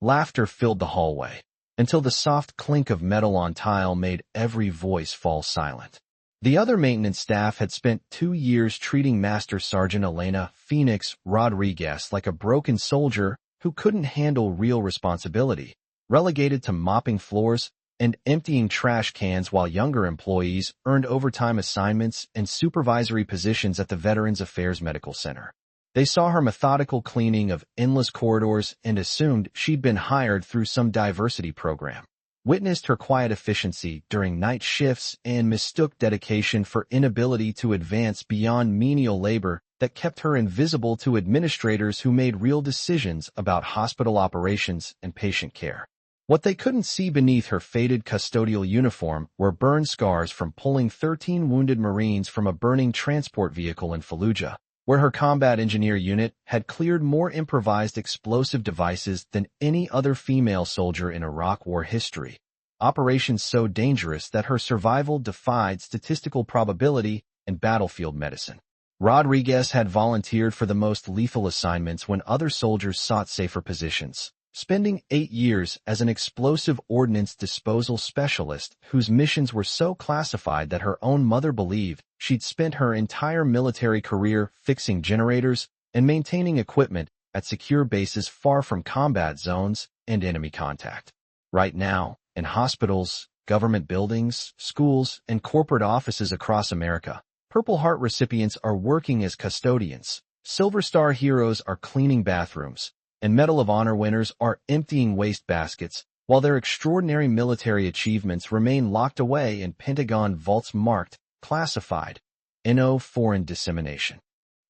Laughter filled the hallway, until the soft clink of metal on tile made every voice fall silent. The other maintenance staff had spent 2 years treating Master Sergeant Elena Phoenix Rodriguez like a broken soldier who couldn't handle real responsibility, relegated to mopping floors and emptying trash cans, while younger employees earned overtime assignments and supervisory positions at the Veterans Affairs Medical Center. They saw her methodical cleaning of endless corridors and assumed she'd been hired through some diversity program, witnessed her quiet efficiency during night shifts, and mistook dedication for inability to advance beyond menial labor that kept her invisible to administrators who made real decisions about hospital operations and patient care. What they couldn't see beneath her faded custodial uniform were burn scars from pulling 13 wounded Marines from a burning transport vehicle in Fallujah, where her combat engineer unit had cleared more improvised explosive devices than any other female soldier in Iraq War history. Operations so dangerous that her survival defied statistical probability and battlefield medicine. Rodriguez had volunteered for the most lethal assignments when other soldiers sought safer positions, spending 8 years as an explosive ordnance disposal specialist whose missions were so classified that her own mother believed she'd spent her entire military career fixing generators and maintaining equipment at secure bases far from combat zones and enemy contact. Right now, in hospitals, government buildings, schools, and corporate offices across America, Purple Heart recipients are working as custodians, Silver Star heroes are cleaning bathrooms, and Medal of Honor winners are emptying waste baskets, while their extraordinary military achievements remain locked away in Pentagon vaults marked classified, NO foreign dissemination.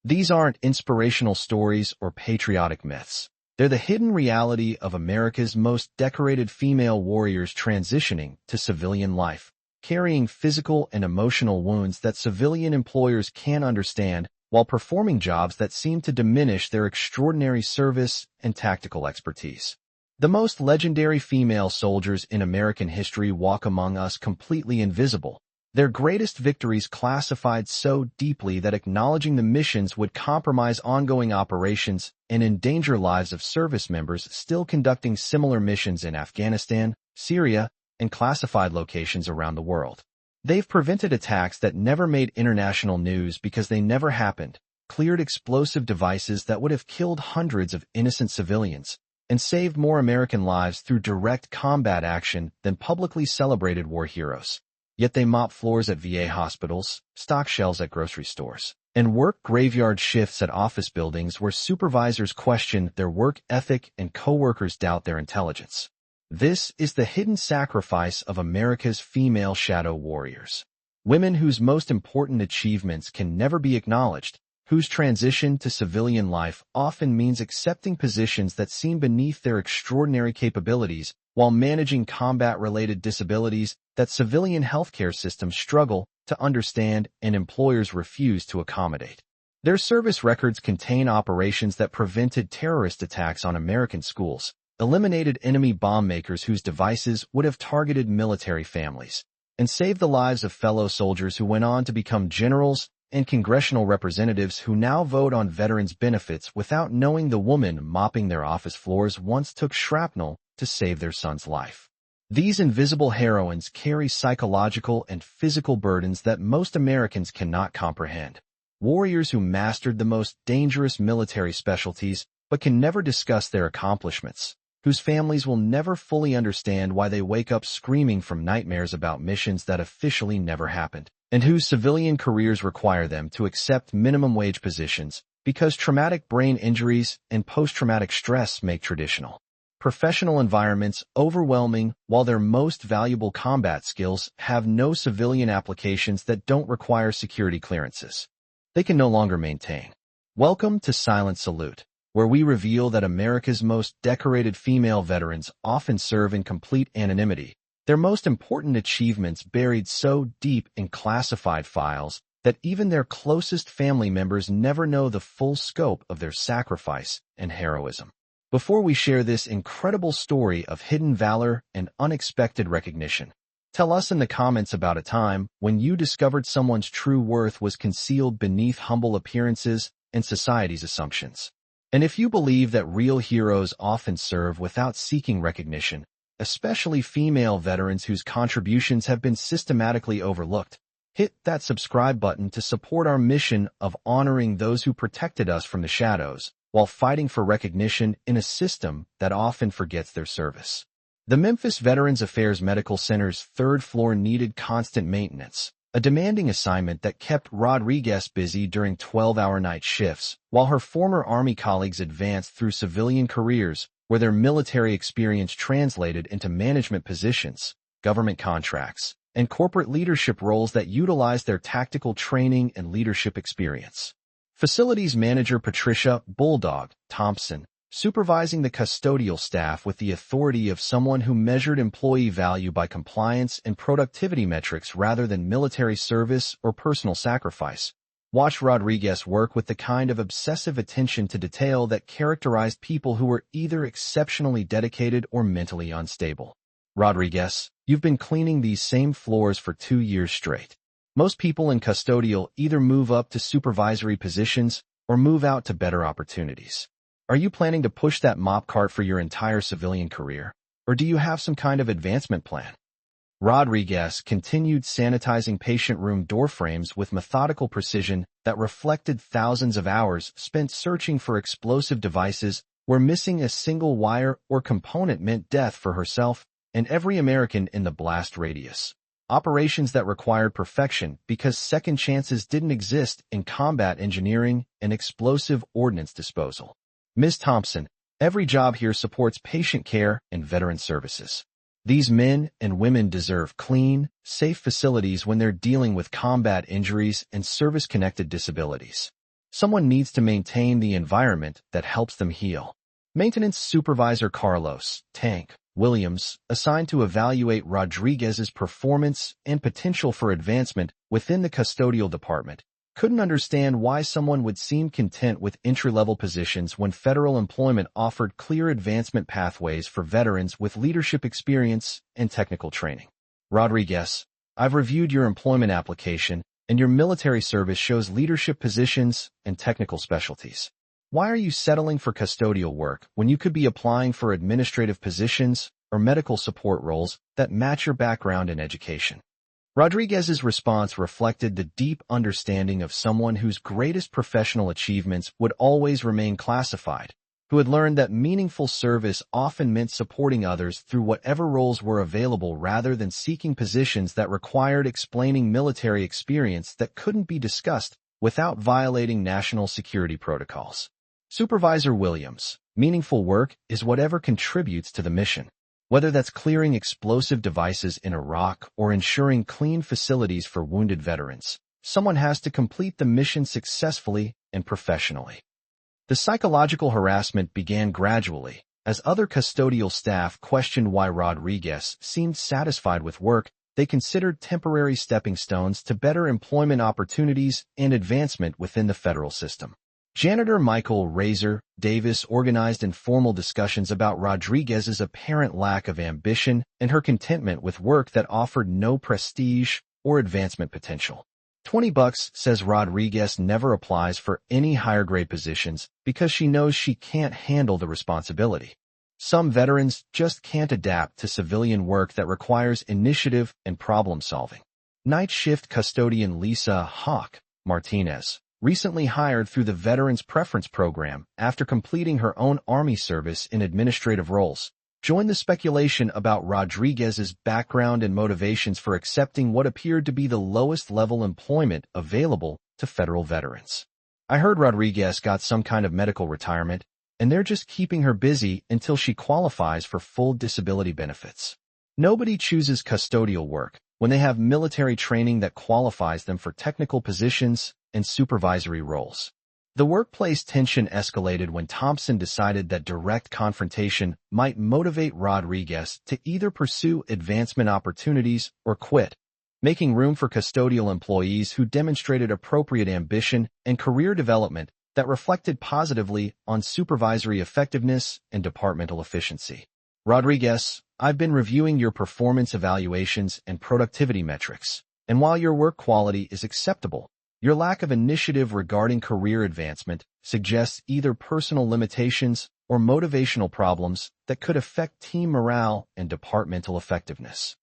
These aren't inspirational stories or patriotic myths. They're the hidden reality of America's most decorated female warriors transitioning to civilian life, carrying physical and emotional wounds that civilian employers can't understand, while performing jobs that seem to diminish their extraordinary service and tactical expertise. The most legendary female soldiers in American history walk among us completely invisible, their greatest victories classified so deeply that acknowledging the missions would compromise ongoing operations and endanger lives of service members still conducting similar missions in Afghanistan, Syria, and classified locations around the world. They've prevented attacks that never made international news because they never happened, cleared explosive devices that would have killed hundreds of innocent civilians, and saved more American lives through direct combat action than publicly celebrated war heroes. Yet they mop floors at VA hospitals, stock shelves at grocery stores, and work graveyard shifts at office buildings where supervisors question their work ethic and coworkers doubt their intelligence. This is the hidden sacrifice of America's female shadow warriors. Women whose most important achievements can never be acknowledged, whose transition to civilian life often means accepting positions that seem beneath their extraordinary capabilities while managing combat-related disabilities that civilian healthcare systems struggle to understand and employers refuse to accommodate. Their service records contain operations that prevented terrorist attacks on American schools, eliminated enemy bomb makers whose devices would have targeted military families, and saved the lives of fellow soldiers who went on to become generals and congressional representatives who now vote on veterans' benefits without knowing the woman mopping their office floors once took shrapnel to save their son's life. These invisible heroines carry psychological and physical burdens that most Americans cannot comprehend. Warriors who mastered the most dangerous military specialties but can never discuss their accomplishments, whose families will never fully understand why they wake up screaming from nightmares about missions that officially never happened, and whose civilian careers require them to accept minimum wage positions because traumatic brain injuries and post-traumatic stress make traditional professional environments overwhelming, while their most valuable combat skills have no civilian applications that don't require security clearances. They can no longer maintain. Welcome to Silent Salute, where we reveal that America's most decorated female veterans often serve in complete anonymity, their most important achievements buried so deep in classified files that even their closest family members never know the full scope of their sacrifice and heroism. Before we share this incredible story of hidden valor and unexpected recognition, tell us in the comments about a time when you discovered someone's true worth was concealed beneath humble appearances and society's assumptions. And if you believe that real heroes often serve without seeking recognition, especially female veterans whose contributions have been systematically overlooked, hit that subscribe button to support our mission of honoring those who protected us from the shadows, while fighting for recognition in a system that often forgets their service. The Memphis Veterans Affairs Medical Center's third floor needed constant maintenance, a demanding assignment that kept Rodriguez busy during 12-hour night shifts, while her former Army colleagues advanced through civilian careers where their military experience translated into management positions, government contracts, and corporate leadership roles that utilized their tactical training and leadership experience. Facilities Manager Patricia "Bulldog" Thompson, supervising the custodial staff with the authority of someone who measured employee value by compliance and productivity metrics rather than military service or personal sacrifice, watched Rodriguez work with the kind of obsessive attention to detail that characterized people who were either exceptionally dedicated or mentally unstable. Rodriguez, you've been cleaning these same floors for 2 years straight. Most people in custodial either move up to supervisory positions or move out to better opportunities. Are you planning to push that mop cart for your entire civilian career, or do you have some kind of advancement plan? Rodriguez continued sanitizing patient room doorframes with methodical precision that reflected thousands of hours spent searching for explosive devices where missing a single wire or component meant death for herself and every American in the blast radius. Operations that required perfection because second chances didn't exist in combat engineering and explosive ordnance disposal. Ms. Thompson, every job here supports patient care and veteran services. These men and women deserve clean, safe facilities when they're dealing with combat injuries and service-connected disabilities. Someone needs to maintain the environment that helps them heal. Maintenance Supervisor Carlos Tank Williams, assigned to evaluate Rodriguez's performance and potential for advancement within the custodial department, couldn't understand why someone would seem content with entry-level positions when federal employment offered clear advancement pathways for veterans with leadership experience and technical training. Rodriguez, I've reviewed your employment application, and your military service shows leadership positions and technical specialties. Why are you settling for custodial work when you could be applying for administrative positions or medical support roles that match your background and education? Rodriguez's response reflected the deep understanding of someone whose greatest professional achievements would always remain classified, who had learned that meaningful service often meant supporting others through whatever roles were available rather than seeking positions that required explaining military experience that couldn't be discussed without violating national security protocols. Supervisor Williams, meaningful work is whatever contributes to the mission. Whether that's clearing explosive devices in Iraq or ensuring clean facilities for wounded veterans, someone has to complete the mission successfully and professionally. The psychological harassment began gradually, as other custodial staff questioned why Rodriguez seemed satisfied with work they considered temporary stepping stones to better employment opportunities and advancement within the federal system. Janitor Michael Razor Davis organized informal discussions about Rodriguez's apparent lack of ambition and her contentment with work that offered no prestige or advancement potential. $20, says Rodriguez never applies for any higher grade positions because she knows she can't handle the responsibility. Some veterans just can't adapt to civilian work that requires initiative and problem solving. Night shift custodian Lisa Hawk Martinez, recently hired through the Veterans Preference Program after completing her own Army service in administrative roles, joined the speculation about Rodriguez's background and motivations for accepting what appeared to be the lowest level employment available to federal veterans. I heard Rodriguez got some kind of medical retirement, and they're just keeping her busy until she qualifies for full disability benefits. Nobody chooses custodial work when they have military training that qualifies them for technical positions and supervisory roles. The workplace tension escalated when Thompson decided that direct confrontation might motivate Rodriguez to either pursue advancement opportunities or quit, making room for custodial employees who demonstrated appropriate ambition and career development that reflected positively on supervisory effectiveness and departmental efficiency. Rodriguez, I've been reviewing your performance evaluations and productivity metrics, and while your work quality is acceptable, your lack of initiative regarding career advancement suggests either personal limitations or motivational problems that could affect team morale and departmental effectiveness.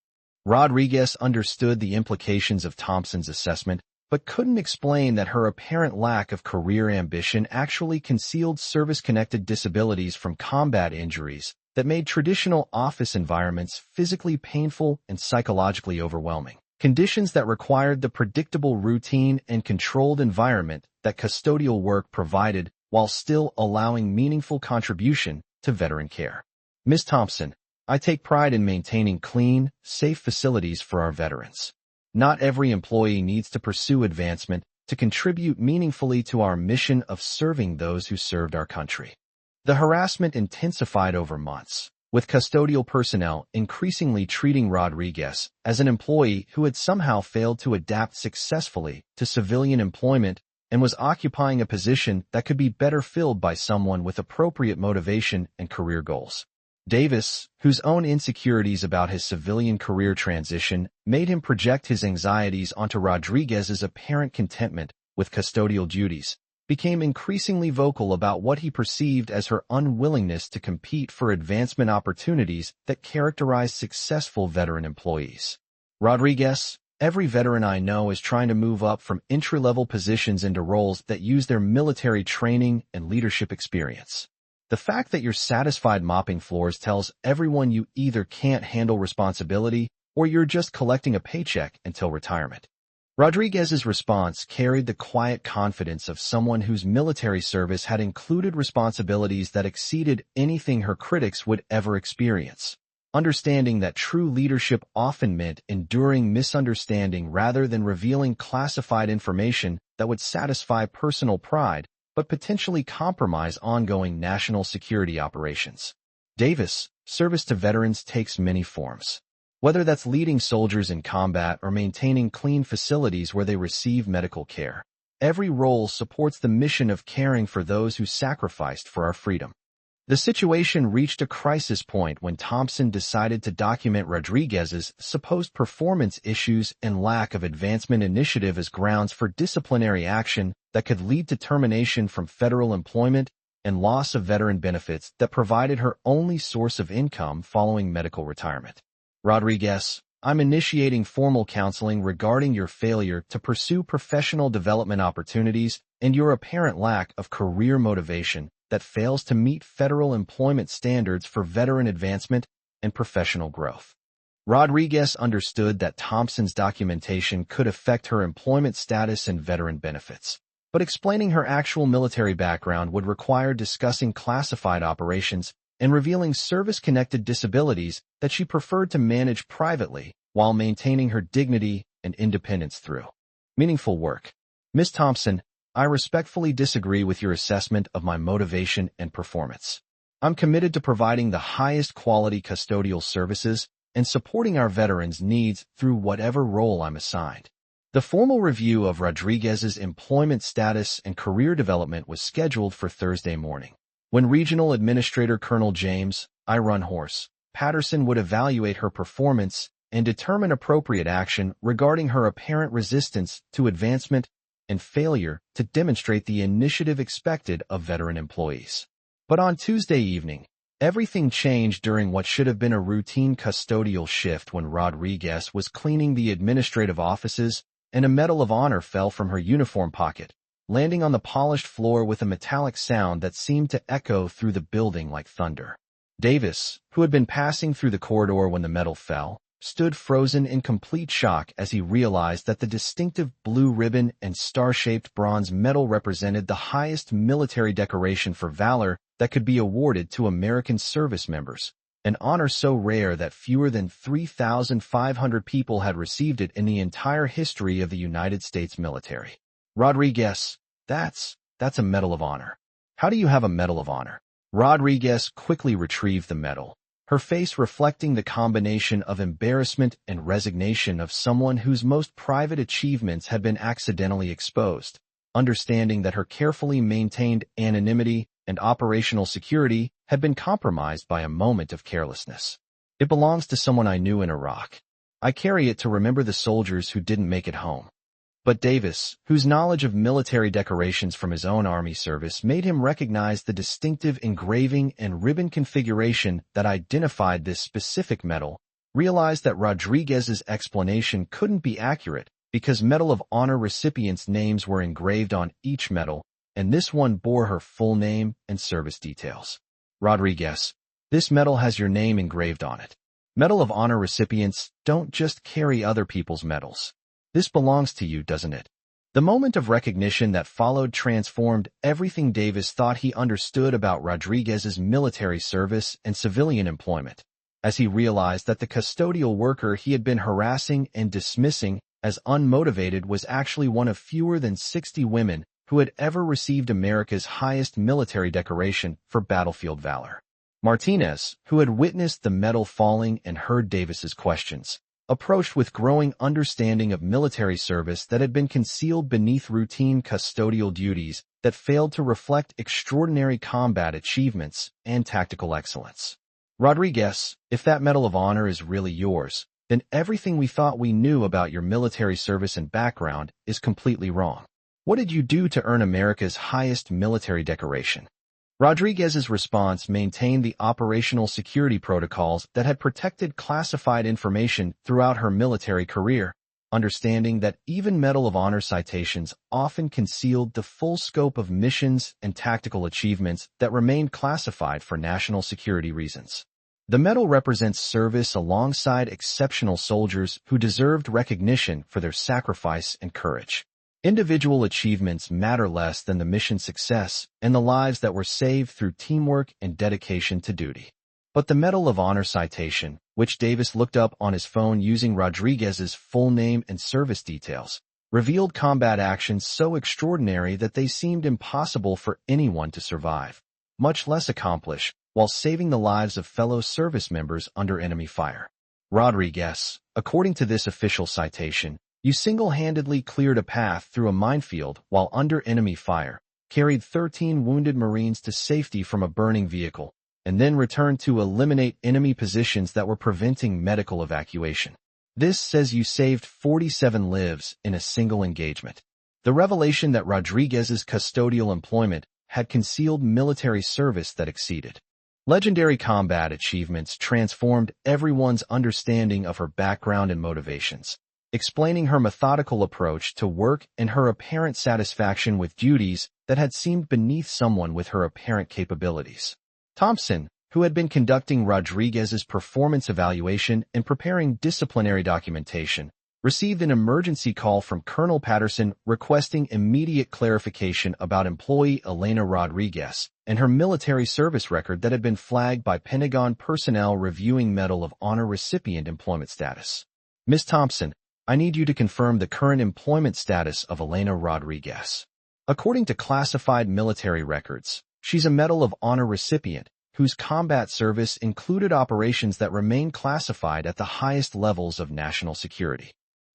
Rodriguez understood the implications of Thompson's assessment, but couldn't explain that her apparent lack of career ambition actually concealed service-connected disabilities from combat injuries that made traditional office environments physically painful and psychologically overwhelming. Conditions that required the predictable routine and controlled environment that custodial work provided while still allowing meaningful contribution to veteran care. Ms. Thompson, I take pride in maintaining clean, safe facilities for our veterans. Not every employee needs to pursue advancement to contribute meaningfully to our mission of serving those who served our country. The harassment intensified over months, with custodial personnel increasingly treating Rodriguez as an employee who had somehow failed to adapt successfully to civilian employment and was occupying a position that could be better filled by someone with appropriate motivation and career goals. Davis, whose own insecurities about his civilian career transition made him project his anxieties onto Rodriguez's apparent contentment with custodial duties, became increasingly vocal about what he perceived as her unwillingness to compete for advancement opportunities that characterized successful veteran employees. Rodriguez, every veteran I know is trying to move up from entry-level positions into roles that use their military training and leadership experience. The fact that you're satisfied mopping floors tells everyone you either can't handle responsibility or you're just collecting a paycheck until retirement. Rodriguez's response carried the quiet confidence of someone whose military service had included responsibilities that exceeded anything her critics would ever experience. Understanding that true leadership often meant enduring misunderstanding rather than revealing classified information that would satisfy personal pride, but potentially compromise ongoing national security operations. Davis, service to veterans takes many forms. Whether that's leading soldiers in combat or maintaining clean facilities where they receive medical care, every role supports the mission of caring for those who sacrificed for our freedom. The situation reached a crisis point when Thompson decided to document Rodriguez's supposed performance issues and lack of advancement initiative as grounds for disciplinary action that could lead to termination from federal employment and loss of veteran benefits that provided her only source of income following medical retirement. Rodriguez, I'm initiating formal counseling regarding your failure to pursue professional development opportunities and your apparent lack of career motivation that fails to meet federal employment standards for veteran advancement and professional growth. Rodriguez understood that Thompson's documentation could affect her employment status and veteran benefits, but explaining her actual military background would require discussing classified operations and revealing service-connected disabilities that she preferred to manage privately while maintaining her dignity and independence through meaningful work. Ms. Thompson, I respectfully disagree with your assessment of my motivation and performance. I'm committed to providing the highest quality custodial services and supporting our veterans' needs through whatever role I'm assigned. The formal review of Rodriguez's employment status and career development was scheduled for Thursday morning. When Regional Administrator Colonel James I. Runhorse Patterson would evaluate her performance and determine appropriate action regarding her apparent resistance to advancement and failure to demonstrate the initiative expected of veteran employees. But on Tuesday evening, everything changed during what should have been a routine custodial shift when Rodriguez was cleaning the administrative offices and a Medal of Honor fell from her uniform pocket, landing on the polished floor with a metallic sound that seemed to echo through the building like thunder. Davis, who had been passing through the corridor when the medal fell, stood frozen in complete shock as he realized that the distinctive blue ribbon and star-shaped bronze medal represented the highest military decoration for valor that could be awarded to American service members, an honor so rare that fewer than 3,500 people had received it in the entire history of the United States military. Rodriguez, that's a Medal of Honor. How do you have a Medal of Honor? Rodriguez quickly retrieved the medal, her face reflecting the combination of embarrassment and resignation of someone whose most private achievements had been accidentally exposed, understanding that her carefully maintained anonymity and operational security had been compromised by a moment of carelessness. It belongs to someone I knew in Iraq. I carry it to remember the soldiers who didn't make it home. But Davis, whose knowledge of military decorations from his own Army service made him recognize the distinctive engraving and ribbon configuration that identified this specific medal, realized that Rodriguez's explanation couldn't be accurate because Medal of Honor recipients' names were engraved on each medal, and this one bore her full name and service details. Rodriguez, this medal has your name engraved on it. Medal of Honor recipients don't just carry other people's medals. This belongs to you, doesn't it? The moment of recognition that followed transformed everything Davis thought he understood about Rodriguez's military service and civilian employment, as he realized that the custodial worker he had been harassing and dismissing as unmotivated was actually one of fewer than 60 women who had ever received America's highest military decoration for battlefield valor. Martinez, who had witnessed the medal falling and heard Davis's questions, approached with growing understanding of military service that had been concealed beneath routine custodial duties that failed to reflect extraordinary combat achievements and tactical excellence. Rodriguez, if that Medal of Honor is really yours, then everything we thought we knew about your military service and background is completely wrong. What did you do to earn America's highest military decoration? Rodriguez's response maintained the operational security protocols that had protected classified information throughout her military career, understanding that even Medal of Honor citations often concealed the full scope of missions and tactical achievements that remained classified for national security reasons. The medal represents service alongside exceptional soldiers who deserved recognition for their sacrifice and courage. Individual achievements matter less than the mission success and the lives that were saved through teamwork and dedication to duty. But the Medal of Honor citation, which Davis looked up on his phone using Rodriguez's full name and service details, revealed combat actions so extraordinary that they seemed impossible for anyone to survive, much less accomplish, while saving the lives of fellow service members under enemy fire. Rodriguez, according to this official citation, you single-handedly cleared a path through a minefield while under enemy fire, carried 13 wounded Marines to safety from a burning vehicle, and then returned to eliminate enemy positions that were preventing medical evacuation. This says you saved 47 lives in a single engagement. The revelation that Rodriguez's custodial employment had concealed military service that exceeded legendary combat achievements transformed everyone's understanding of her background and motivations, explaining her methodical approach to work and her apparent satisfaction with duties that had seemed beneath someone with her apparent capabilities. Thompson, who had been conducting Rodriguez's performance evaluation and preparing disciplinary documentation, received an emergency call from Colonel Patterson requesting immediate clarification about employee Elena Rodriguez and her military service record that had been flagged by Pentagon personnel reviewing Medal of Honor recipient employment status. Ms. Thompson, I need you to confirm the current employment status of Elena Rodriguez. According to classified military records, she's a Medal of Honor recipient whose combat service included operations that remain classified at the highest levels of national security.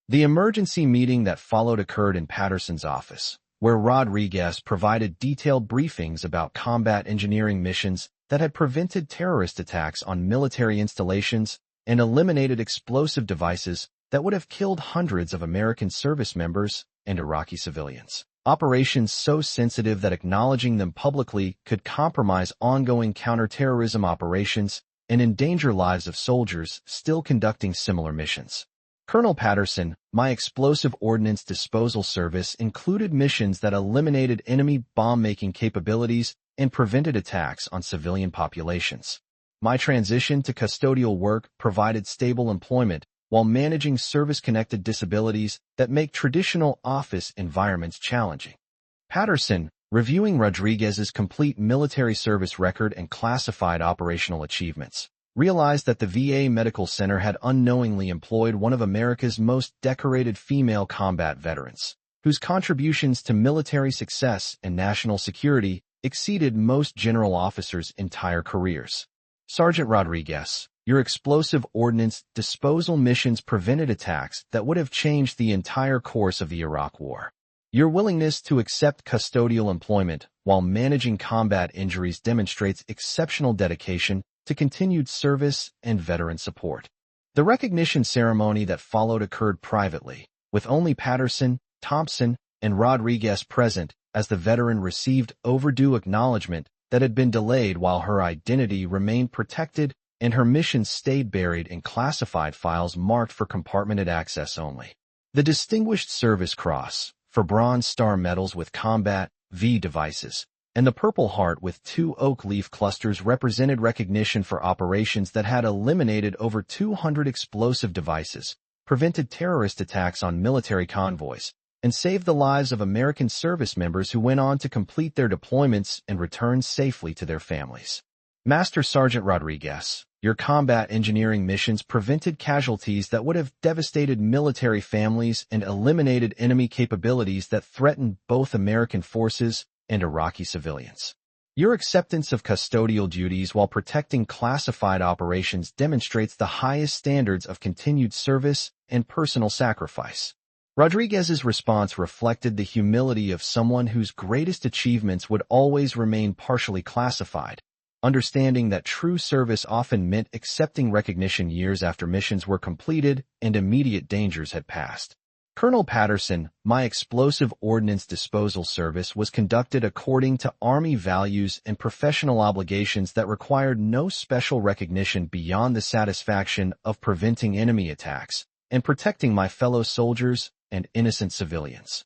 The emergency meeting that followed occurred in Patterson's office, where Rodriguez provided detailed briefings about combat engineering missions that had prevented terrorist attacks on military installations and eliminated explosive devices that would have killed hundreds of American service members and Iraqi civilians. Operations so sensitive that acknowledging them publicly could compromise ongoing counterterrorism operations and endanger lives of soldiers still conducting similar missions. Colonel Patterson, my explosive ordnance disposal service included missions that eliminated enemy bomb-making capabilities and prevented attacks on civilian populations. My transition to custodial work provided stable employment while managing service-connected disabilities that make traditional office environments challenging. Patterson, reviewing Rodriguez's complete military service record and classified operational achievements, realized that the VA Medical Center had unknowingly employed one of America's most decorated female combat veterans, whose contributions to military success and national security exceeded most general officers' entire careers. Sergeant Rodriguez, your explosive ordnance disposal missions prevented attacks that would have changed the entire course of the Iraq War. Your willingness to accept custodial employment while managing combat injuries demonstrates exceptional dedication to continued service and veteran support. The recognition ceremony that followed occurred privately, with only Patterson, Thompson, and Rodriguez present as the veteran received overdue acknowledgement that had been delayed while her identity remained protected and her mission stayed buried in classified files marked for compartmented access only. The Distinguished Service Cross, for Bronze Star medals with Combat V devices, and the Purple Heart with 2 oak leaf clusters represented recognition for operations that had eliminated over 200 explosive devices, prevented terrorist attacks on military convoys, and saved the lives of American service members who went on to complete their deployments and return safely to their families. Master Sergeant Rodriguez, your combat engineering missions prevented casualties that would have devastated military families and eliminated enemy capabilities that threatened both American forces and Iraqi civilians. Your acceptance of custodial duties while protecting classified operations demonstrates the highest standards of continued service and personal sacrifice. Rodriguez's response reflected the humility of someone whose greatest achievements would always remain partially classified, understanding that true service often meant accepting recognition years after missions were completed and immediate dangers had passed. Colonel Patterson, my explosive ordnance disposal service was conducted according to Army values and professional obligations that required no special recognition beyond the satisfaction of preventing enemy attacks and protecting my fellow soldiers and innocent civilians.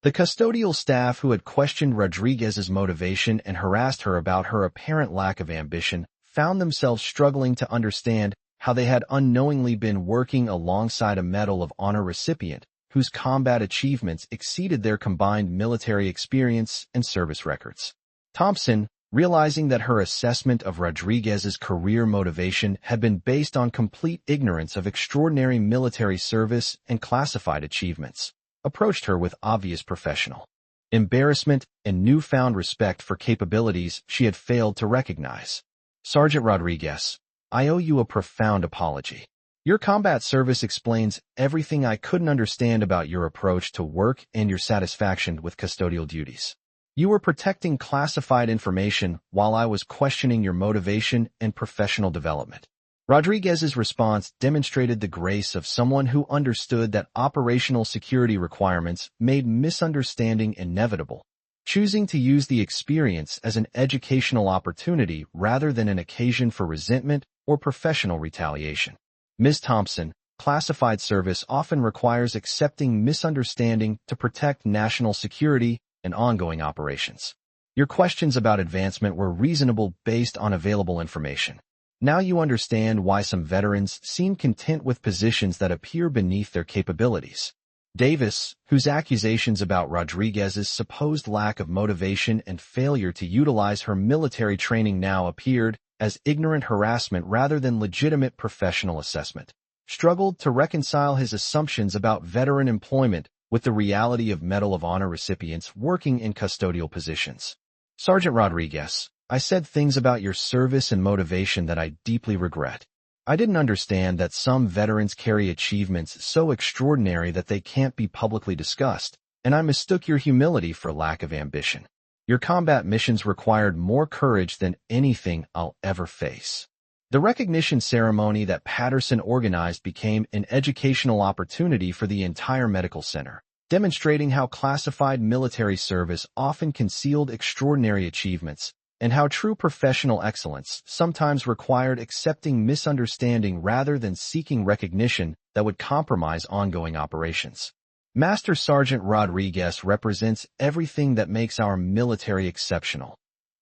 The custodial staff who had questioned Rodriguez's motivation and harassed her about her apparent lack of ambition found themselves struggling to understand how they had unknowingly been working alongside a Medal of Honor recipient whose combat achievements exceeded their combined military experience and service records. Thompson, realizing that her assessment of Rodriguez's career motivation had been based on complete ignorance of extraordinary military service and classified achievements, approached her with obvious professional embarrassment and newfound respect for capabilities she had failed to recognize. Sergeant Rodriguez, I owe you a profound apology. Your combat service explains everything I couldn't understand about your approach to work and your satisfaction with custodial duties. You were protecting classified information while I was questioning your motivation and professional development. Rodriguez's response demonstrated the grace of someone who understood that operational security requirements made misunderstanding inevitable, choosing to use the experience as an educational opportunity rather than an occasion for resentment or professional retaliation. Ms. Thompson, classified service often requires accepting misunderstanding to protect national security and ongoing operations. Your questions about advancement were reasonable based on available information. Now you understand why some veterans seem content with positions that appear beneath their capabilities. Davis, whose accusations about Rodriguez's supposed lack of motivation and failure to utilize her military training now appeared as ignorant harassment rather than legitimate professional assessment, struggled to reconcile his assumptions about veteran employment with the reality of Medal of Honor recipients working in custodial positions. Sergeant Rodriguez, I said things about your service and motivation that I deeply regret. I didn't understand that some veterans carry achievements so extraordinary that they can't be publicly discussed, and I mistook your humility for lack of ambition. Your combat missions required more courage than anything I'll ever face. The recognition ceremony that Patterson organized became an educational opportunity for the entire medical center, demonstrating how classified military service often concealed extraordinary achievements and how true professional excellence sometimes required accepting misunderstanding rather than seeking recognition that would compromise ongoing operations. Master Sergeant Rodriguez represents everything that makes our military exceptional,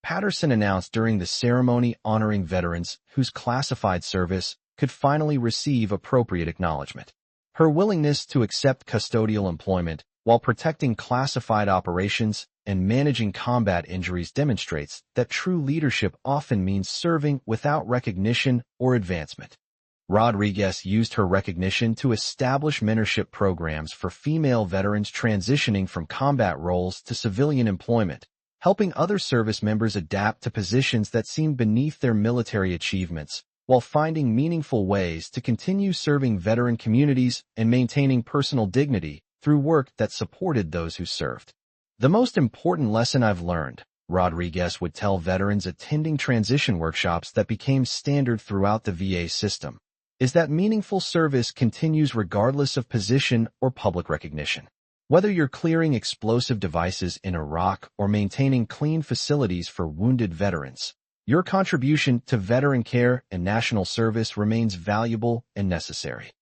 Patterson announced during the ceremony honoring veterans whose classified service could finally receive appropriate acknowledgement. Her willingness to accept custodial employment while protecting classified operations and managing combat injuries demonstrates that true leadership often means serving without recognition or advancement. Rodriguez used her recognition to establish mentorship programs for female veterans transitioning from combat roles to civilian employment, helping other service members adapt to positions that seem beneath their military achievements, while finding meaningful ways to continue serving veteran communities and maintaining personal dignity through work that supported those who served. The most important lesson I've learned, Rodriguez would tell veterans attending transition workshops that became standard throughout the VA system, is that meaningful service continues regardless of position or public recognition. Whether you're clearing explosive devices in Iraq or maintaining clean facilities for wounded veterans, your contribution to veteran care and national service remains valuable and necessary.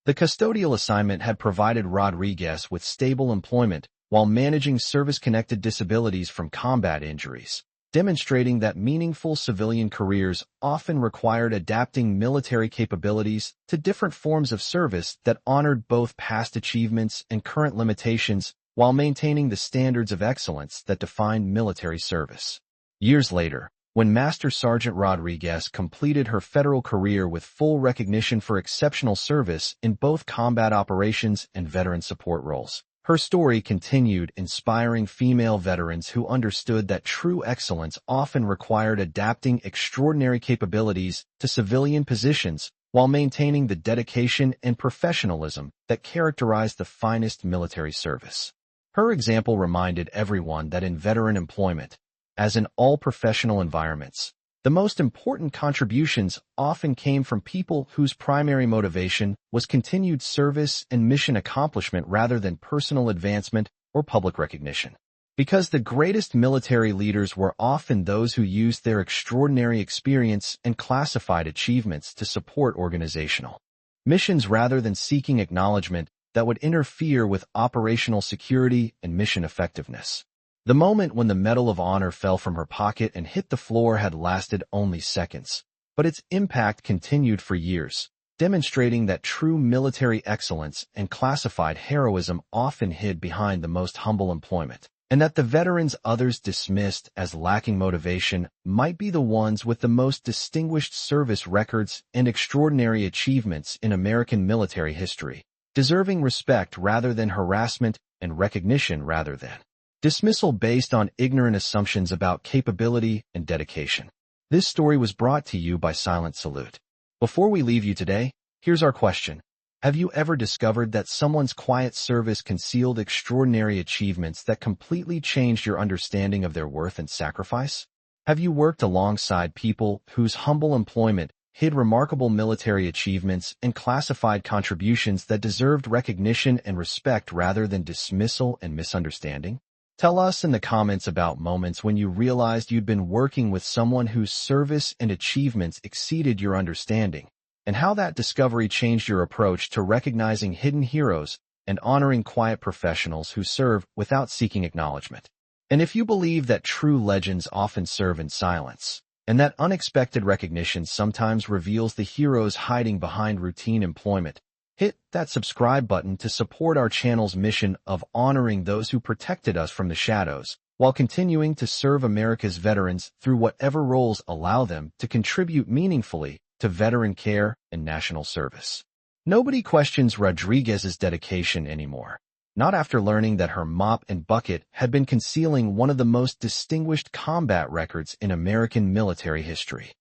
The custodial assignment had provided Rodriguez with stable employment while managing service-connected disabilities from combat injuries, demonstrating that meaningful civilian careers often required adapting military capabilities to different forms of service that honored both past achievements and current limitations while maintaining the standards of excellence that defined military service. Years later, when Master Sergeant Rodriguez completed her federal career with full recognition for exceptional service in both combat operations and veteran support roles, her story continued inspiring female veterans who understood that true excellence often required adapting extraordinary capabilities to civilian positions while maintaining the dedication and professionalism that characterized the finest military service. Her example reminded everyone that in veteran employment, as in all professional environments, the most important contributions often came from people whose primary motivation was continued service and mission accomplishment rather than personal advancement or public recognition. Because the greatest military leaders were often those who used their extraordinary experience and classified achievements to support organizational missions rather than seeking acknowledgement that would interfere with operational security and mission effectiveness. The moment when the Medal of Honor fell from her pocket and hit the floor had lasted only seconds, but its impact continued for years, demonstrating that true military excellence and classified heroism often hid behind the most humble employment, and that the veterans others dismissed as lacking motivation might be the ones with the most distinguished service records and extraordinary achievements in American military history, deserving respect rather than harassment and recognition rather than dismissal based on ignorant assumptions about capability and dedication. This story was brought to you by Silent Salute. Before we leave you today, here's our question. Have you ever discovered that someone's quiet service concealed extraordinary achievements that completely changed your understanding of their worth and sacrifice? Have you worked alongside people whose humble employment hid remarkable military achievements and classified contributions that deserved recognition and respect rather than dismissal and misunderstanding? Tell us in the comments about moments when you realized you'd been working with someone whose service and achievements exceeded your understanding, and how that discovery changed your approach to recognizing hidden heroes and honoring quiet professionals who serve without seeking acknowledgement. And if you believe that true legends often serve in silence, and that unexpected recognition sometimes reveals the heroes hiding behind routine employment, hit that subscribe button to support our channel's mission of honoring those who protected us from the shadows, while continuing to serve America's veterans through whatever roles allow them to contribute meaningfully to veteran care and national service. Nobody questions Rodriguez's dedication anymore, not after learning that her mop and bucket had been concealing one of the most distinguished combat records in American military history.